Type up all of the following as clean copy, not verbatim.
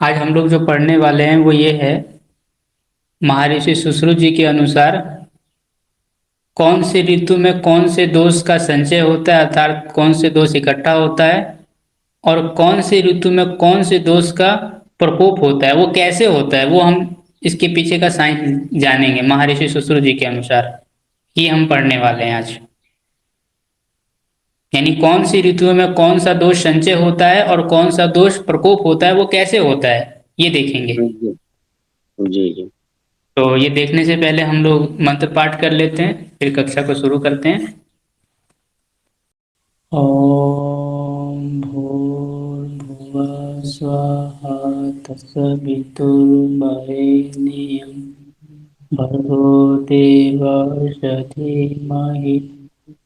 आज हम लोग जो पढ़ने वाले हैं वो ये है। महर्षि सुश्रुत जी के अनुसार कौन से ऋतु में कौन से दोष का संचय होता है, अर्थात कौन से दोष इकट्ठा होता है, और कौन से ऋतु में कौन से दोष का प्रकोप होता है, वो कैसे होता है, वो हम इसके पीछे का साइंस जानेंगे महर्षि सुश्रुत जी के अनुसार। ये हम पढ़ने वाले हैं आज। यानी कौन सी ऋतुओं में कौन सा दोष संचय होता है और कौन सा दोष प्रकोप होता है, वो कैसे होता है, ये देखेंगे। जी जी जी। तो ये देखने से पहले हम लोग मंत्र पाठ कर लेते हैं, फिर कक्षा को शुरू करते हैं। ओम भूर्भुवः स्वः तत्सवितुर्वरेण्यं भर्गो देवस्य धीमहि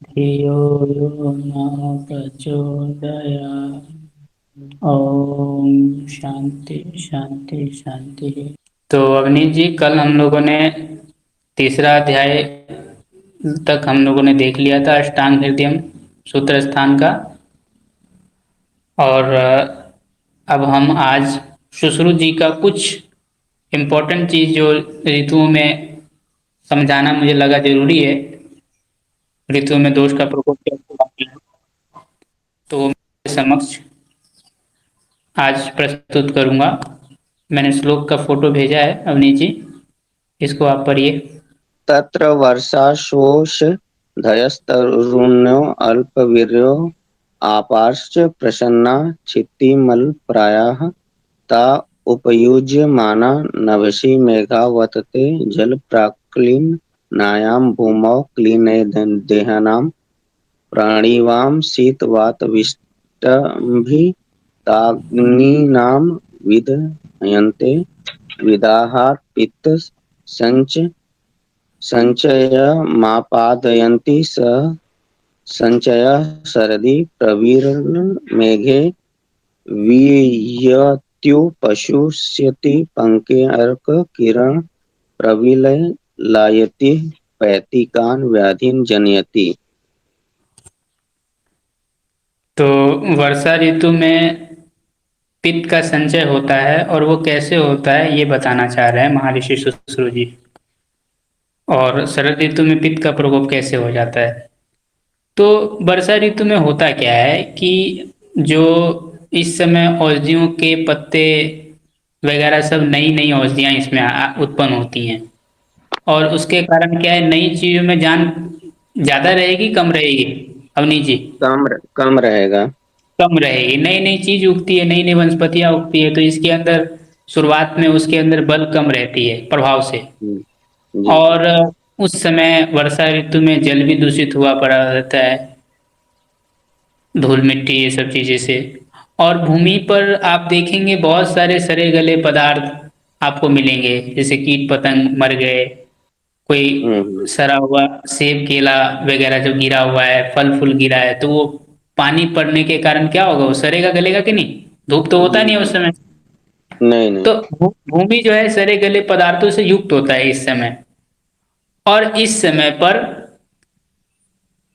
धियो यो न प्रचोदयात्। ओम शांति शांति शांति। तो अवनीत जी, कल हम लोगों ने तीसरा अध्याय तक हम लोगों ने देख लिया था, अष्टांग हृदयम सूत्र स्थान का। और अब हम आज सुश्रुत जी का कुछ इम्पोर्टेंट चीज जो ऋतुओं में समझाना मुझे लगा जरूरी है, ऋतुओं में दोष का प्रकोप कैसे होता है, तो वो मेरे समक्ष आज प्रस्तुत करूंगा। मैंने श्लोक का फोटो भेजा है अवनीत जी, इसको आप पढ़िए। तत्र वर्षाशोष धयस्तरुण्यो अल्पवीर्यो आपाश्च प्रसन्ना क्षितिमल्पप्रायाः ता उपयुज्यमाना नभसि मेघावतते जलप्राक्लिन्नायां भूमौ क्लीनदेहानां प्राणिवां शीतवातविष्टम्भिताग्नीनां विदहयन्ते विदाहात् संचयमापादयन्ति स संचयः शरदि प्रवीरमेघे वियत्युपशुष्यति पंकेऽर्क किरण प्रविलयलायति पैतिकान् व्याधिन् जनयति। तो वर्षा ऋतु में पित्त का संचय होता है और वो कैसे होता है ये बताना चाह रहे हैं महर्षि सुश्रुत जी। और शरद ऋतु में पित्त का प्रकोप कैसे हो जाता है। तो वर्षा ऋतु में होता क्या है कि जो इस समय औषधियों के पत्ते वगैरह सब नई नई औषधियाँ इसमें उत्पन्न होती हैं। और उसके कारण क्या है, नई चीजों में जान ज्यादा रहेगी कम रहेगी अवनी जी। कम रहेगा। कम रहेगी, नई नई चीज उगती है, नई नई वनस्पतियां उगती है, तो इसके अंदर शुरुआत में उसके अंदर बल कम रहती है प्रभाव से। जी जी। और उस समय वर्षा ऋतु में जल भी दूषित हुआ पड़ा रहता है, धूल मिट्टी ये सब चीजें से। और भूमि पर आप देखेंगे बहुत सारे सड़े गले पदार्थ आपको मिलेंगे, जैसे कीट पतंग मर गए, कोई हम्म। सड़ा हुआ सेब केला वगैरह जो गिरा हुआ है, फल फूल गिरा है, तो वो पानी पड़ने के कारण क्या होगा, वो सड़ेगा गलेगा कि नहीं। धूप तो होता जी नहीं है उस जी। समय। नहीं तो नहीं। भूमि जो है सड़े गले पदार्थों से युक्त होता है इस समय। और इस समय पर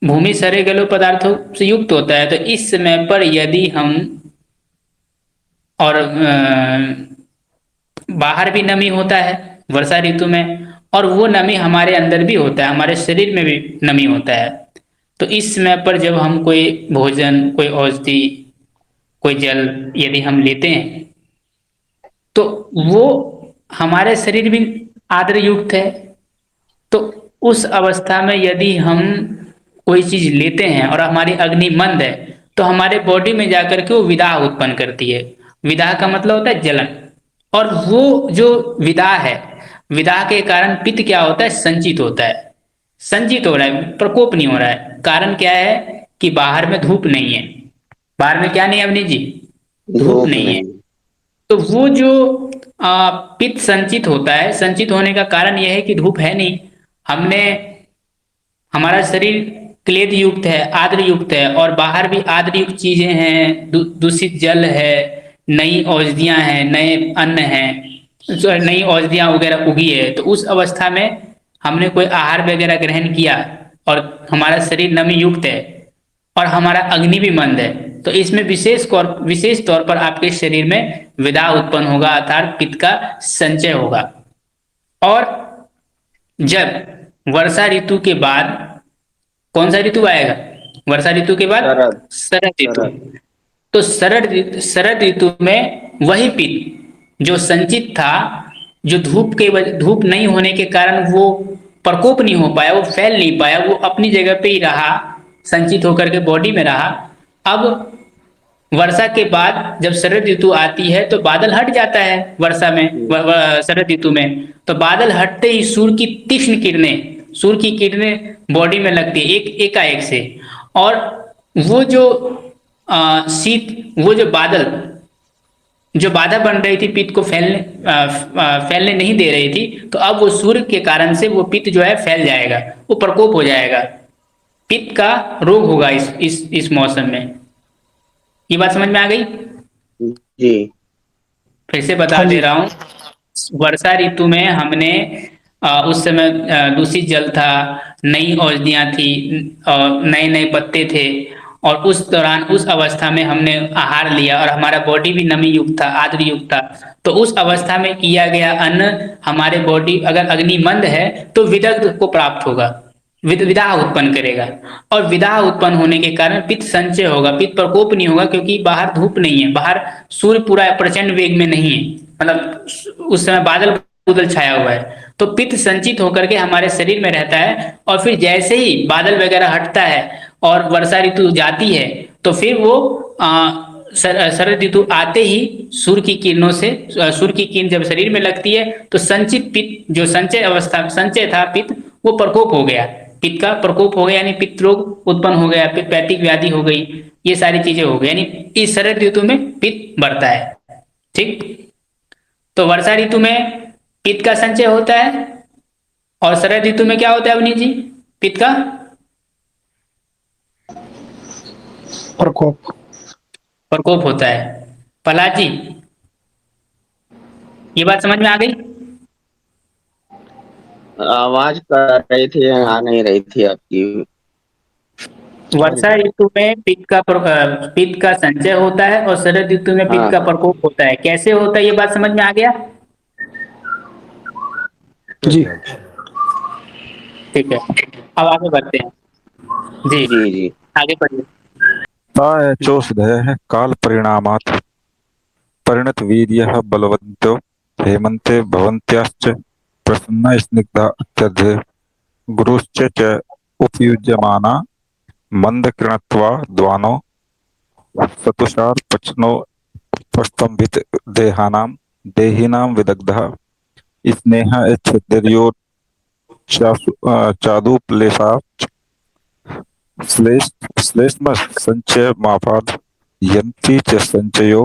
भूमि सड़े गले पदार्थों से युक्त होता है, तो इस समय पर यदि हम और बाहर भी नमी होता है वर्षा ऋतु में, और वो नमी हमारे अंदर भी होता है, हमारे शरीर में भी नमी होता है। तो इस समय पर जब हम कोई भोजन, कोई औषधि, कोई जल यदि हम लेते हैं, तो वो हमारे शरीर भी आद्र युक्त है। तो उस अवस्था में यदि हम कोई चीज लेते हैं और हमारी अग्नि मंद है, तो हमारे बॉडी में जाकर के वो विदाह उत्पन्न करती है। विदाह का मतलब होता है जलन। और वो जो विदाह है, विदाह के कारण पित्त क्या होता है, संचित होता है। संचित हो रहा है, प्रकोप नहीं हो रहा है। कारण क्या है कि बाहर में धूप नहीं है। बाहर में क्या नहीं है अवनी जी, धूप धूप नहीं है। नहीं। तो वो जो पित्त संचित होता है, संचित होने का कारण यह है कि धूप है नहीं। हमने, हमारा शरीर क्लेद युक्त है, आद्र युक्त है, और बाहर भी आद्र युक्त चीजें हैं, दूषित जल है, नई औषधियां हैं, नए अन्न हैं, नई औषधियां वगैरह उगी है। तो उस अवस्था में हमने कोई आहार वगैरह ग्रहण किया और हमारा शरीर नमी युक्त है और हमारा अग्नि भी मंद है, तो इसमें विशेष तौर पर आपके शरीर में विदाह उत्पन्न होगा, अर्थात पित्त का संचय होगा। और जब वर्षा ऋतु के बाद कौन सा ऋतु आएगा? वर्षा ऋतु के बाद शरद। शरद ऋतु। शरद। तो शरद ऋतु में वही पित्त जो संचित था, जो धूप नहीं होने के कारण वो प्रकोप नहीं हो पाया, वो फैल नहीं पाया, वो अपनी जगह पे ही रहा, संचित होकर के बॉडी में रहा। अब वर्षा के बाद जब शरद ऋतु आती है तो बादल हट जाता है वर्षा में, शरद ऋतु में। तो बादल हटते ही सूर्य की किरणें बॉडी में लगती है एकाएक से। और वो जो वो जो बाधा बन रही थी पित्त को फैलने नहीं दे रही थी, तो अब वो सूर्य के कारण से वो पित्त जो है फैल जाएगा, वो प्रकोप हो जाएगा, पित्त का रोग होगा इस मौसम में। ये बात समझ में आ गई? जी। फिर से बता दे रहा हूँ। वर्षा ऋतु में हमने उस समय दूषित जल था, नई औषधियाँ थी और नए नए पत्ते थे, और उस दौरान उस अवस्था में हमने आहार लिया और हमारा बॉडी भी नमी युक्त था, आद्र युक्त था। तो उस अवस्था में किया गया अन्न हमारे बॉडी, अगर अग्नि मंद है तो विदग्ध को प्राप्त होगा, विदाह उत्पन्न करेगा। और विदाह उत्पन्न होने के कारण पित्त संचय होगा, पित्त प्रकोप नहीं होगा, क्योंकि बाहर धूप नहीं है, बाहर सूर्य पूरा प्रचंड वेग में नहीं है, मतलब उस समय बादल छाया हुआ है। तो पित्त संचित होकर के हमारे शरीर में रहता है, और फिर जैसे ही बादल वगैरह हटता है और वर्षा ऋतु जाती है, तो फिर वो शरद ऋतु आते ही सूर्य की किरण जब शरीर में लगती है तो संचित पित्त, जो संचय था पित्त, वो प्रकोप हो गया, पित्त का प्रकोप हो गया, यानी पित्त रोग उत्पन्न हो गया, पैतिक व्याधि हो गई, ये सारी चीजें हो गई, यानी इस शरद ऋतु में पित्त बढ़ता है। ठीक। तो वर्षा ऋतु में पित्त का संचय होता है, और शरद ऋतु में क्या होता है अवनीश जी? पित्त का प्रकोप होता है। प्रहलाद जी, ये बात समझ में आ गई? आवाज कर रही थी, आ नहीं रही थी आपकी। वर्षा ऋतु में पित्त का संचय होता है, और शरद ऋतु में पित्त का प्रकोप होता है। कैसे होता है ये बात समझ में आ गया? जी। ठीक है, अब आगे बढ़ते हैं। जी जी जी। आगे बढ़िए। चोषधयः काल परिणामात् परिणत वीर्यः बलवन्तो हेमन्ते भवन्त्याश्च प्रसन्ना स्निग्धा अत्यर्धे गुरुश्च च उपयुज्यमाना मंदकृणत्वा द्वानो सतुषार पचनो प्रस्तंभित देहिनां विदग्धः स्नेह छद्र्यो चादुपलेशाच् श्लेष्म संचय मापाद यन्ति च संचयो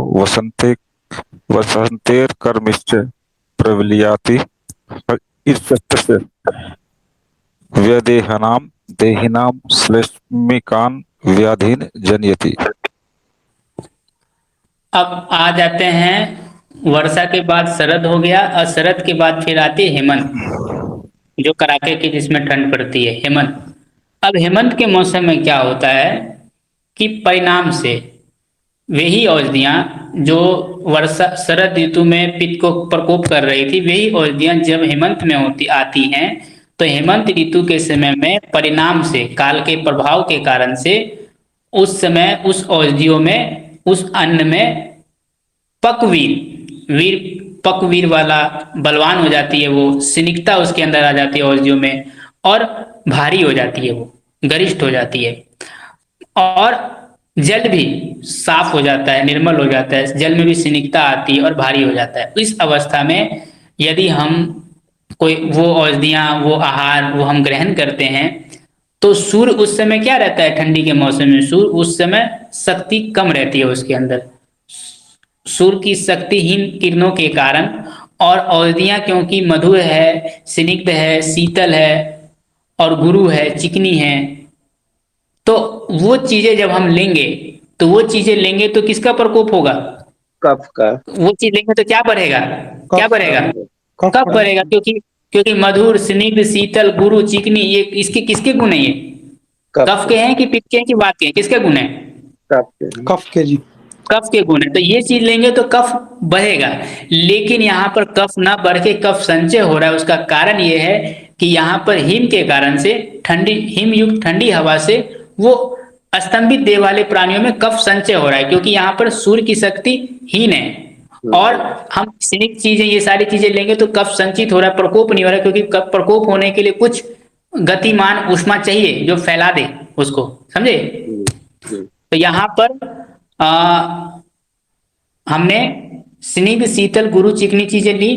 वसन्तेर्कर्मिश्च प्रविलीयाति ईश्वरस्य व्यदेहनां देहिनां श्लेष्मिकान् व्याधीन जनयति। अब आ जाते हैं, वर्षा के बाद शरद हो गया, और शरद के बाद फिर आती है हेमंत, जो कड़ाके की जिसमें ठंड पड़ती है, हेमंत। अब हेमंत के मौसम में क्या होता है कि परिणाम से वही औषधियाँ जो शरद ऋतु में पित्त को प्रकोप कर रही थी, वही औषधियाँ जब हेमंत में आती हैं, तो हेमंत ऋतु के समय में परिणाम से, काल के प्रभाव के कारण से, उस समय उस औषधियों में, उस अन्न में पकवीर वाला बलवान हो जाती है, वो सिनिकता उसके अंदर आ जाती है औषधियों में, और भारी हो जाती है, वो गरिष्ठ हो जाती है। और जल भी साफ हो जाता है, निर्मल हो जाता है, जल में भी सिनिकता आती है और भारी हो जाता है। इस अवस्था में यदि हम कोई वो औषधियाँ, वो आहार, वो हम ग्रहण करते हैं, तो सूर्य उस समय क्या रहता है, ठंडी के मौसम में सूर्य उस समय शक्ति कम रहती है उसके अंदर, सूर्य की शक्तिहीन किरणों के कारण। और औषधियाँ क्योंकि मधुर है, स्निग्ध है, शीतल है, और गुरु है, चिकनी है, तो वो चीजें जब हम लेंगे, तो किसका प्रकोप होगा? कफ का। वो चीज लेंगे तो क्या बढ़ेगा? कफ बढ़ेगा, क्योंकि मधुर, स्निग्ध, शीतल, गुरु, चिकनी, ये इसके किसके गुण है? ये कफ के हैं कि पित्त के हैं कि वात के हैं? किसके गुण है? कफ के जी। कफ के गुण है, तो ये चीज लेंगे तो कफ बढ़ेगा। लेकिन यहाँ पर कफ ना बढ़ के कफ संचय हो रहा है, उसका कारण ये है कि यहाँ पर हिम के कारण से, ठंडी हिम युक्त ठंडी हवा से वो स्तंभित देह वाले प्राणियों में कफ संचय हो रहा है, क्योंकि यहाँ पर सूर्य की शक्ति हीन है। और हम क्षणिक चीजें, ये सारी चीजें लेंगे तो कफ संचित हो रहा है, प्रकोप नहीं हो रहा है, क्योंकि कफ प्रकोप होने के लिए कुछ गतिमान ऊष्मा चाहिए जो फैला दे उसको, समझे। तो यहाँ पर हमने स्निग्ध शीतल गुरु चिकनी चीजें ली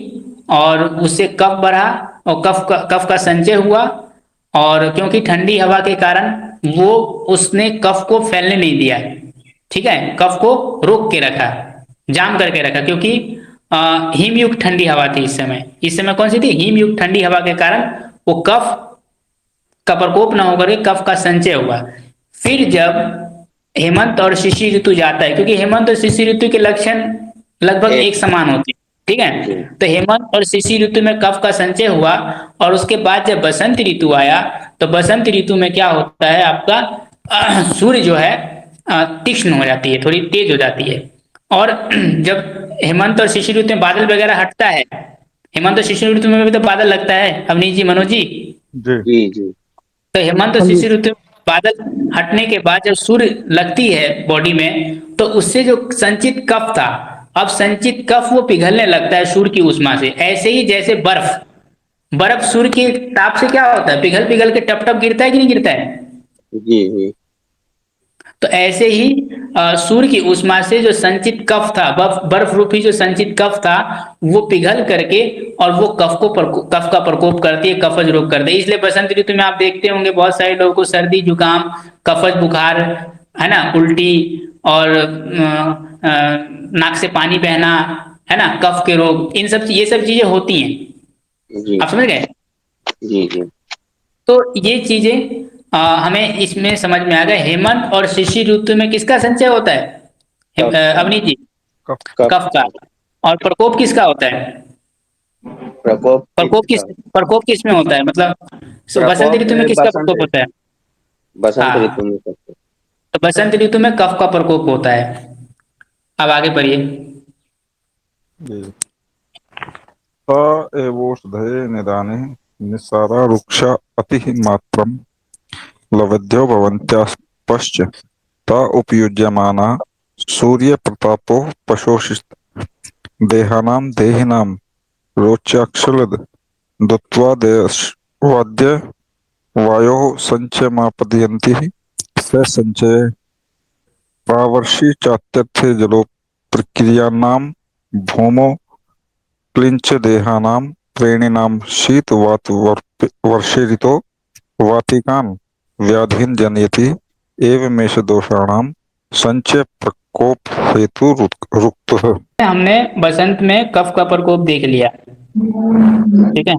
और उससे कफ बढ़ा और कफ का संचय हुआ, और क्योंकि ठंडी हवा के कारण वो उसने कफ को फैलने नहीं दिया, ठीक है, कफ को रोक के रखा, जाम करके रखा, क्योंकि हिमयुक्त ठंडी हवा थी इस समय कौन सी थी, हिमयुक्त ठंडी हवा के कारण वो कफ का प्रकोप न होकर के कफ का संचय हुआ। फिर जब हेमंत और शिशिर ऋतु जाता है, क्योंकि हेमंत और शिशिर ऋतु के लक्षण लगभग एक समान होते हैं, ठीक है, तो हेमंत और शिशिर ऋतु में कफ का संचय हुआ, और उसके बाद जब बसंत ऋतु आया तो बसंत ऋतु में क्या होता है, आपका सूर्य जो है तीक्ष्ण हो जाती है, थोड़ी तेज हो जाती है। और जब हेमंत और शिशिर ऋतु में बादल वगैरह हटता है, हेमंत और शिशिर ऋतु में भी तो बादल लगता है अवनीश जी, मनोज जी। जी। तो हेमंत और शिशिर ऋतु में बादल हटने के बाद जब सूर्य लगती है बॉडी में, तो उससे जो संचित कफ था, अब संचित कफ वो पिघलने लगता है सूर्य की उष्मा से। ऐसे ही जैसे बर्फ सूर्य के ताप से क्या होता है, पिघल पिघल के टप टप गिरता है कि नहीं गिरता है। जी। तो ऐसे ही सूर्य की उष्मा से जो संचित कफ था, बर्फ रूपी जो संचित कफ था, वो पिघल करके और वो कफ का प्रकोप करती है, कफज रोग करती है। इसलिए बसंत ऋतु में आप देखते होंगे बहुत सारे लोगों को सर्दी जुकाम, कफज बुखार, है ना, उल्टी और नाक से पानी बहना, है ना, कफ के रोग, ये सब चीजें होती हैं। आप समझ गए। जी। तो ये चीजें हमें इसमें समझ में आ गया। हेमंत और शिशिर ऋतु में किसका संचय होता है अवनीश जी, कफ का। और प्रकोप किसका होता है, प्रकोप किस में होता है, मतलब बसंत ऋतु में किसका प्रकोप होता है, बसंत ऋतु में। तो बसंत ऋतु में कफ का प्रकोप होता है। अब आगे बढ़िए। एवोषधये निदाने निस्सारा रुक्षा अतिः मात्रम लवध्यो भवन्त्यापश्च ता उपयुज्यमाना सूर्य प्रतापो पशोषित देहानां देहिनां रोच्याक्षलद दत्वा देशवाद्य वायोः संचयमापदयन्ति स संचये प्रावर्षि चात्यर्थे जलो प्रक्रियाणां भौमो क्लिंच देहानां प्रेणिनां शीत वात वर्षेरितो वातिकान् व्याधिन जनयति एवमेष दोषाणां संचय प्रकोप हेतु रुक्त है। हमने बसंत में कफ का प्रकोप देख लिया, ठीक है।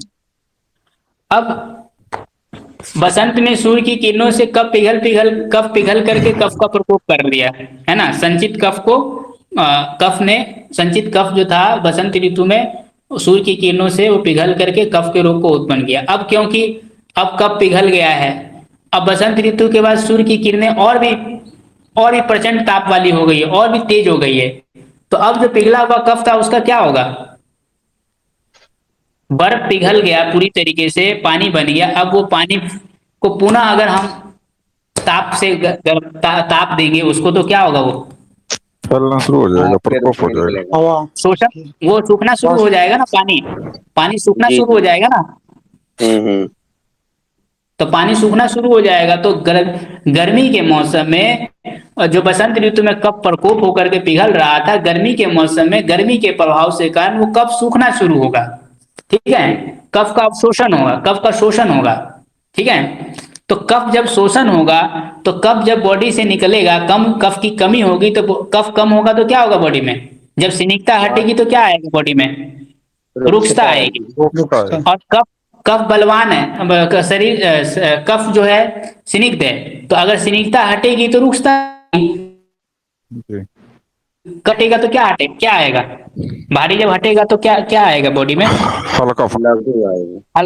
अब बसंत में सूर्य की किरणों से कफ पिघल करके कफ का प्रकोप कर लिया, है ना, संचित कफ को संचित कफ जो था बसंत ऋतु में सूर्य की किरणों से वो पिघल करके कफ के रोग को उत्पन्न किया। अब क्योंकि अब कफ पिघल गया है, अब बसंत ऋतु के बाद सूर्य की किरणें और भी प्रचंड ताप वाली हो गई है, और भी तेज हो गई है, तो अब जो पिघला हुआ कफ था उसका क्या होगा, बर्फ पिघल गया पूरी तरीके से, पानी बन गया। अब वो पानी को पुनः अगर हम ताप से ताप देंगे उसको, तो क्या होगा, वो फैलना शुरू हो जाएगा, प्रकोप हो जाएगा, शोषण, वो सूखना शुरू हो जाएगा ना, पानी सूखना शुरू हो जाएगा ना। तो पानी सूखना शुरू हो जाएगा, तो गर्मी के मौसम में जो बसंत ऋतु में कफ प्रकोप होकर के पिघल रहा था, गर्मी के मौसम में गर्मी के प्रभाव से कारण वो कफ सूखना शुरू होगा, ठीक है, कफ का शोषण होगा, ठीक है। तो कफ जब शोषण होगा, तो कफ जब बॉडी से निकलेगा, कफ की कमी होगी, तो कफ कम होगा तो क्या होगा बॉडी में, जब स्निग्धता हटेगी तो क्या आएगा बॉडी में, रुक्षता आएगी। और कफ बलवान है, शरीर कफ जो है स्निग्ध है, तो अगर स्निग्धता हटेगी तो रुक्षता, कटेगा तो क्या आएगा, भारी जब हटेगा तो क्या आएगा बॉडी में,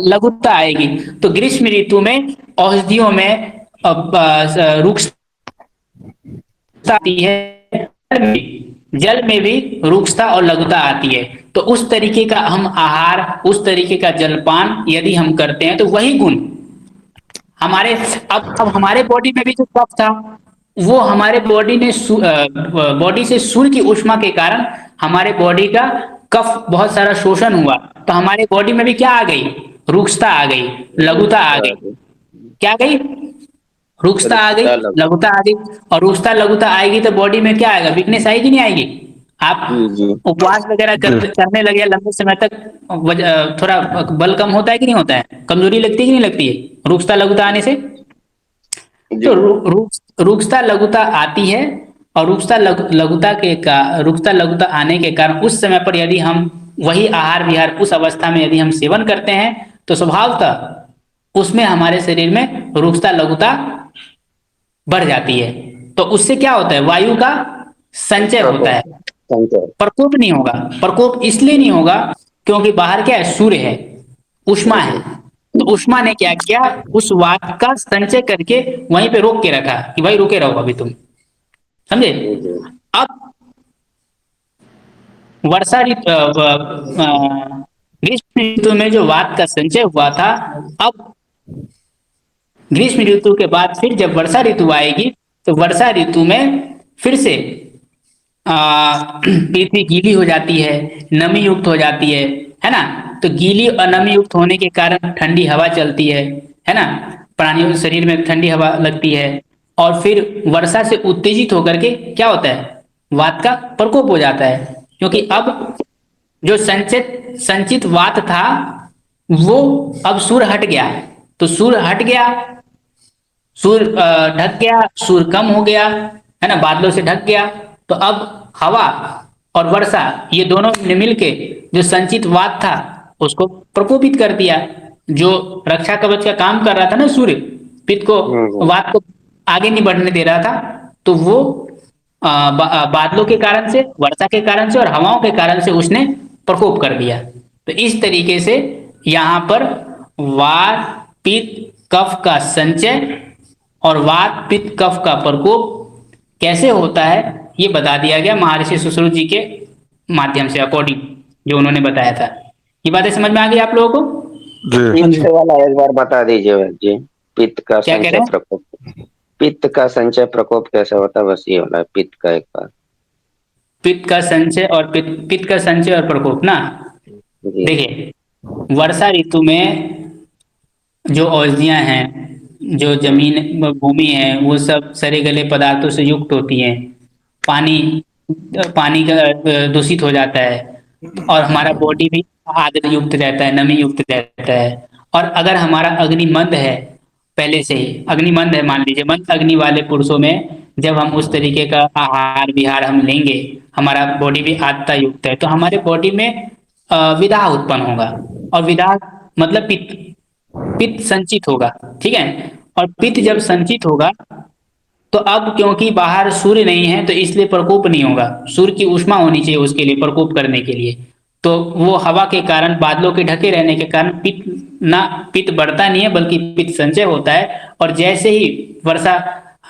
लघुता आएगी। तो ग्रीष्म ऋतु में औषधियों में रुक्षता आती है, जल में भी रुक्षता और लघुता आती है। तो उस तरीके का हम आहार, उस तरीके का जलपान यदि हम करते हैं तो वही गुण हमारे, अब हमारे बॉडी में भी जो कफ था वो हमारे बॉडी से सूर्य की ऊष्मा के कारण हमारे बॉडी का कफ बहुत सारा शोषण हुआ, तो हमारे बॉडी में भी क्या आ गई, रुक्षता आ गई, लघुता आ गई। क्या आ गई, रुक्षता आ गई, लघुता आ गई। और रुक्षता लघुता आएगी तो बॉडी में क्या आएगा, वीकनेस आएगी नहीं आएगी। आप जी उपवास वगैरह करने लगे लंबे समय तक, थोड़ा बल कम होता है कि नहीं होता है, कमजोरी लगती है कि नहीं लगती है रुक्षता लघुता आने से। तो रुक्षता लघुता आती है, और रुक्षता लघुता आने के कारण उस समय पर यदि हम वही आहार विहार उस अवस्था में यदि हम सेवन करते हैं तो स्वभावतः उसमें हमारे शरीर में रुक्षता लघुता बढ़ जाती है। तो उससे क्या होता है, वायु का संचय होता है, प्रकोप नहीं होगा। प्रकोप इसलिए नहीं होगा क्योंकि बाहर क्या है, सूर्य है, ऊष्मा है। तो ऊष्मा ने क्या किया, उस वात का संचय करके वहीं पे रोक के रखा कि भाई रुके रहो अभी तुम, समझे। अब वर्षा ऋतु ग्रीष्म ऋतु में जो वात का संचय हुआ था, अब ग्रीष्म ऋतु के बाद फिर जब वर्षा ऋतु आएगी तो वर्षा ऋतु में फिर से पृथ्वी गीली हो जाती है, नमी युक्त हो जाती है ना। तो गीली और नमी युक्त होने के कारण ठंडी हवा चलती है ना, प्राणियों के शरीर में ठंडी हवा लगती है, और फिर वर्षा से उत्तेजित होकर के क्या होता है, वात का प्रकोप हो जाता है। क्योंकि अब जो संचित वात था वो अब सूर्य हट गया, तो सूर्य हट गया, सूर्य ढक गया, सूर्य कम हो गया है ना, बादलों से ढक गया। तो अब हवा और वर्षा ये दोनों ने मिलके जो संचित वात था उसको प्रकोपित कर दिया, जो रक्षा कवच का काम कर रहा था ना सूर्य, पित्त को, वात को आगे नहीं बढ़ने दे रहा था, तो वो बादलों के कारण से, वर्षा के कारण से और हवाओं के कारण से उसने प्रकोप कर दिया। तो इस तरीके से यहाँ पर वात पित्त कफ का संचय और वात पित्त कफ का प्रकोप कैसे होता है ये बता दिया गया महर्षि सुश्रुत जी के माध्यम से, अकॉर्डिंग जो उन्होंने बताया था। ये बातें समझ में आ गई आप लोगों को? पित्त वाला एक बार बता दीजिए वैद्य जी, पित्त का संचय प्रकोप, पित्त का संचय प्रकोप कैसे होता है, बस ये वाला पित्त का एक बार। पित्त का संचय और पित्त का संचय और प्रकोप ना, देखिए वर्षा ऋतु में जो औषधियां हैं, जो जमीन भूमि है, वो सब सड़े गले पदार्थों से युक्त होती हैं, पानी का दूषित हो जाता है, और हमारा बॉडी भी आद्र युक्त रहता है, नमी युक्त रहता है। और अगर हमारा अग्नि मंद है, पहले से ही अग्नि मंद है, मान लीजिए मंद अग्नि वाले पुरुषों में जब हम उस तरीके का आहार विहार हम लेंगे, हमारा बॉडी भी आद्रता युक्त है, तो हमारे बॉडी में विदाह उत्पन्न होगा, और विदाह मतलब पित्त संचित होगा, ठीक है। और पित्त जब संचित होगा तो अब क्योंकि बाहर सूर्य नहीं है तो इसलिए प्रकोप नहीं होगा, सूर्य की ऊष्मा होनी चाहिए उसके लिए, प्रकोप करने के लिए। तो वो हवा के कारण, बादलों के ढके रहने के कारण पित्त बढ़ता नहीं है बल्कि पित्त संचय होता है। और जैसे ही वर्षा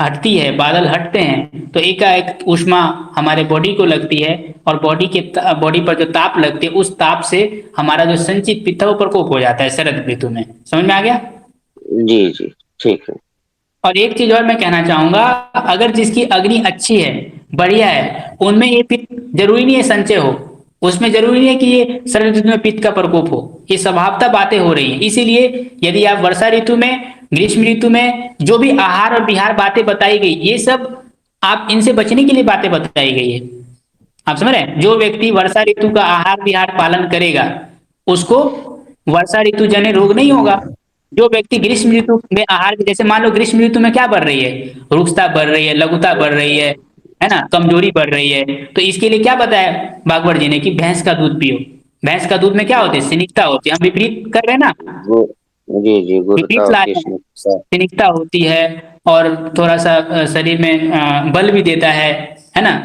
हटती है, बादल हटते हैं, तो एकाएक ऊष्मा हमारे बॉडी को लगती है, और बॉडी पर जो ताप लगती है उस ताप से हमारा जो संचित पित्त है वो प्रकोप हो जाता है शरद ऋतु में। समझ में आ गया? जी जी ठीक है। और एक चीज और मैं कहना चाहूंगा, अगर जिसकी अग्नि अच्छी है, बढ़िया है, उनमें ये पित्त जरूरी नहीं है संचय हो, उसमें जरूरी नहीं है कि ये शरद ऋतु में पित्त का प्रकोप हो, ये स्वभावतः बातें हो रही हैं। इसीलिए यदि आप वर्षा ऋतु में, ग्रीष्म ऋतु में जो भी आहार और विहार बातें बताई गई, ये सब आप इनसे बचने के लिए बातें बताई गई है। आप समझ रहे हैं? जो व्यक्ति वर्षा ऋतु का आहार विहार पालन करेगा उसको वर्षा ऋतु जन्य रोग नहीं होगा। जो व्यक्ति ग्रीष्म ऋतु में आहार, जैसे मान लो ग्रीष्म ऋतु में क्या बढ़ रही है, रुक्षता बढ़ रही है, लघुता बढ़ रही है ना, कमजोरी बढ़ रही है, तो इसके लिए क्या बताया भागवत जी ने कि भैंस का दूध पियो। भैंस का दूध में क्या होती है, सिनिकता होती है। हम विपरीत कर रहे हैं ना, जी जी, विपरीत ला रहे हैं, सिनिकता होती है, और थोड़ा सा शरीर में बल भी देता है ना।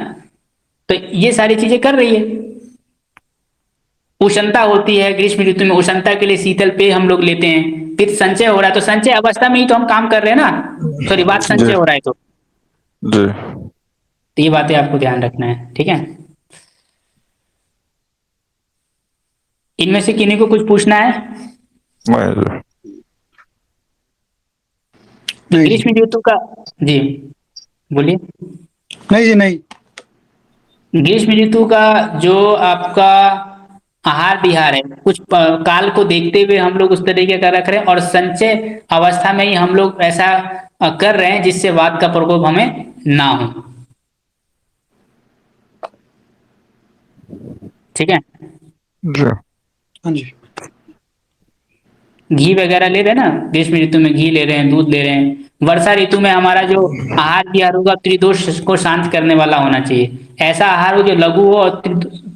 तो ये सारी चीजें कर रही है। उष्णता होती है ग्रीष्म ऋतु में, उष्णता के लिए शीतल पेय हम लोग लेते हैं। पित्त संचय हो रहा है, तो संचय अवस्था में ही तो हम काम कर रहे हैं ना, सॉरी बात संचय हो रहा है तो तो ये बातें आपको ध्यान रखना है, ठीक है। इनमें से किन्हीं को कुछ पूछना है? नहीं तो नहीं जी, ग्रीष्म ऋतु का, जी बोलिए। नहीं जी, नहीं। ग्रीष्म ऋतु का जो आपका आहार विहार है, कुछ काल को देखते हुए हम लोग उस तरीके का रख रहे हैं, और संचय अवस्था में ही हम लोग ऐसा कर रहे हैं जिससे वात का प्रकोप हमें ना हो, ठीक है। जी हाँ जी। घी वगैरह ले रहे हैं ना, ग्रीष्म ऋतु में घी ले रहे हैं, दूध ले रहे हैं। वर्षा ऋतु में हमारा जो आहार विहार होगा त्रिदोष को शांत करने वाला होना चाहिए। ऐसा आहार हो जो लघु हो और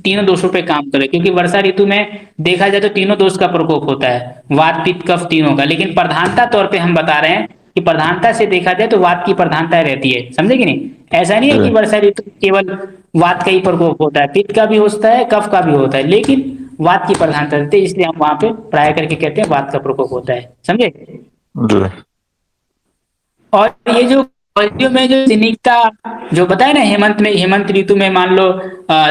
तीनों दोषों पे काम करे, क्योंकि वर्षा ऋतु में देखा जाए तो तीनों दोष का प्रकोप होता है, वात पित्त कफ तीनों का। लेकिन प्रधानता तौर पे हम बता रहे हैं कि प्रधानता से देखा जाए तो वात की प्रधानता रहती है, समझे कि नहीं। ऐसा नहीं है कि जी वर्षा ऋतु में केवल वात का ही प्रकोप होता है, पित्त का भी होता है, कफ का भी होता है, लेकिन वात की प्रधानता रहती है, इसलिए हम वहां पे प्राय करके कहते हैं वात का प्रकोप होता है, समझे। जी और ये जो औषधियों में जो सिनिकता जो बताए ना, हेमंत ऋतु में मान लो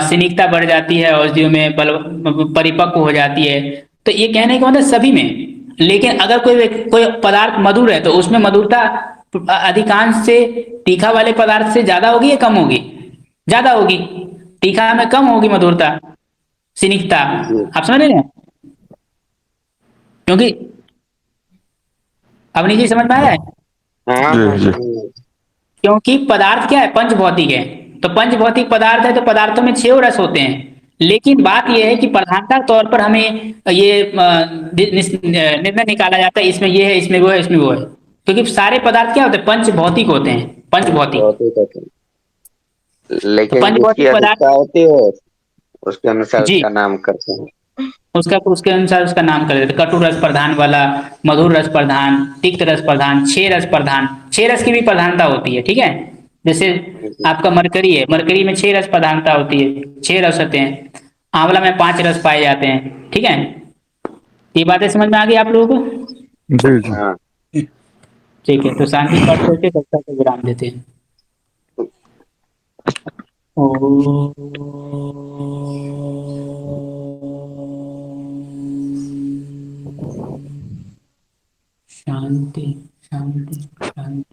सिनिकता बढ़ जाती है, औषधियों में परिपक्व हो जाती है। तो ये कहने का मतलब सभी में, लेकिन अगर कोई पदार्थ मधुर है तो उसमें मधुरता अधिकांश से तीखा वाले पदार्थ से ज्यादा होगी या कम होगी? ज्यादा होगी। तीखा में कम होगी मधुरता, सिनिकता। जी आप समझ रहे हैं? क्योंकि अवनी जी समझ में आया है? हाँ जी हाँ जी जी। क्योंकि पदार्थ क्या है, पंच भौतिक है। तो पंच भौतिक पदार्थ है तो पदार्थों में छह रस होते हैं। लेकिन बात यह है कि प्रधानता तौर पर हमें ये निर्णय निकाला जाता है, इसमें ये है, इसमें वो है, इसमें वो है। क्योंकि सारे पदार्थ क्या होते हैं, पंच भौतिक होते हैं, पंच भौतिक। बहुत ही कठिन, तो लेकिन पंच जिसकी भौतिक अधिकता पदार्थ, होती है उसके अनुसार जी, उसका नाम करते हैं। उसके अनुसार उसका नाम कर देते हैं। कटु रस प्रधान वाला, मधुर रस प्रधान, तिक्त रस प्रधान, छह रस प्रधान। छह रस की भी प्रधानता होती है, ठीक है। जैसे जी आपका मरकरी है, मरकरी में छह रस प्रधानता होती है, छह रस होते हैं। आंवला में पांच रस पाए जाते हैं, ठीक है। ये बातें समझ में आ गई आप लोगों को? जी जी हाँ। ठीक है, तो शांति पाठ करके कक्षा को विराम देते हैं। शांति शांति शांति।